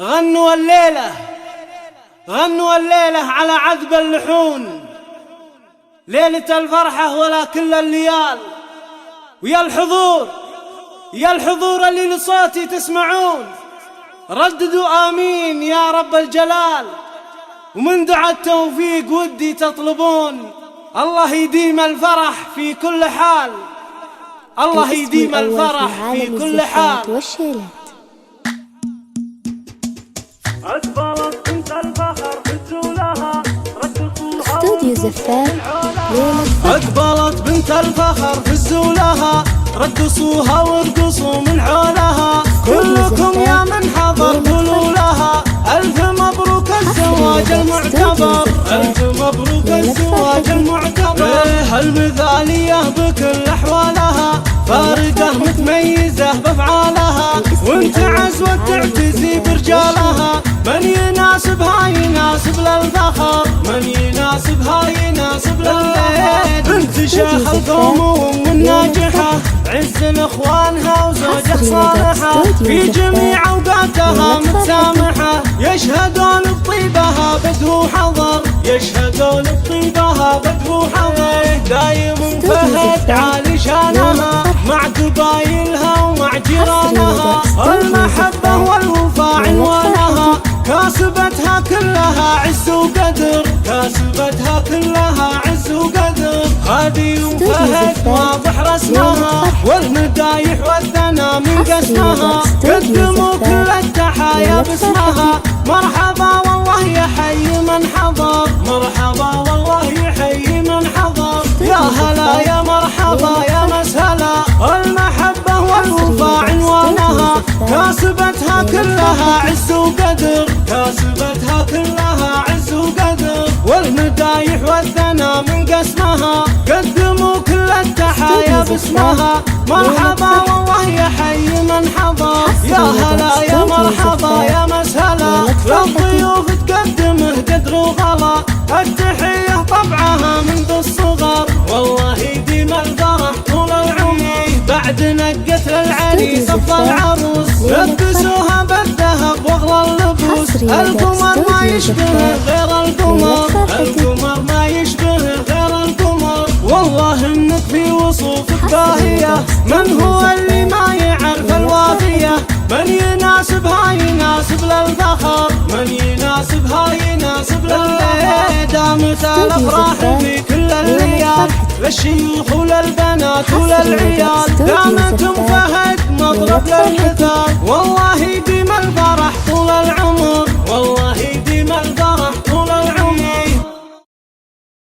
غنوا الليلة غنوا الليلة على عذب اللحون، ليلة الفرحة ولا كل الليال. ويا الحضور اللي لصوتي تسمعون، رددوا آمين يا رب الجلال. ومن دعاء التوفيق ودي تطلبون، الله يديم الفرح في كل حال، الله يديم الفرح في كل حال. أكبرت بنت الفخر فزولها ردصوها استوديو زفاف أقبلت بنت الفخر فزولها ردصوها وارقصوا من حولها. كلكم يا من حضر قولوا لها ألف مبروك الزواج المعتبر، ألف مبروك الزواج المعتبر. المثالية بكل أحوالها، فارقة متميزة بأفعالها، وانت عزوة تعتزي برجالها. من يناسبها يناسب للفخر، من يناسبها يناسب للفخر. بنت شيخ القوم وام الناجحة، عز لاخوانها وزوجة صالحة، في جميع اوقاتها متسامحة. يشهدون بطيبها بدو حضر، يشهدون بطيبها بدو حضر. دايم فهد عالي شانها، مع قبايلها ومع جيرانها. المحبة والوفاء عنوانها، كاسبتها كلها عز وقدر، كاسبتها كلها عز وقدر. هادي وفهد واضح رسمها، والمدايح والثنا من قسمها. قدموا كل التحايا باسمها، مرحبا والله يحيي من حضر، مرحبا والله يحيي من حضر. يا هلا يا مرحبا يا مسهلا، المحبة والوفاء عنوانها، كاسبتها كلها عز وقدر، كاسبتها كلها عز وقدر. والمدايح والثنا من قسمها، قدموا كل التحايا باسمها، مرحبا والله يحيي من حضر. يا هلا يا مرحبا يا مسهلا، للضيوف تقدمه قدر وغلا. التحية طبعها منذ الصغر، والله يديم الفرح طول العمر. بعد نقت للعريس افضل عروس، لبسوها بالذهب واغلى اللبوس. القمر ما يشبه غير القمر، القمر ما يشبه غير القمر. والله انك في وصوفك باهية، من هو اللي ما يعرف الوافية. من يناسبها يناسب للفخر، من يناسبها يناسب للفخر. دامت الافراح في كل الليال، للشيوخ وللبنات وللعيال. دامت فهد مضرب للمثال، والله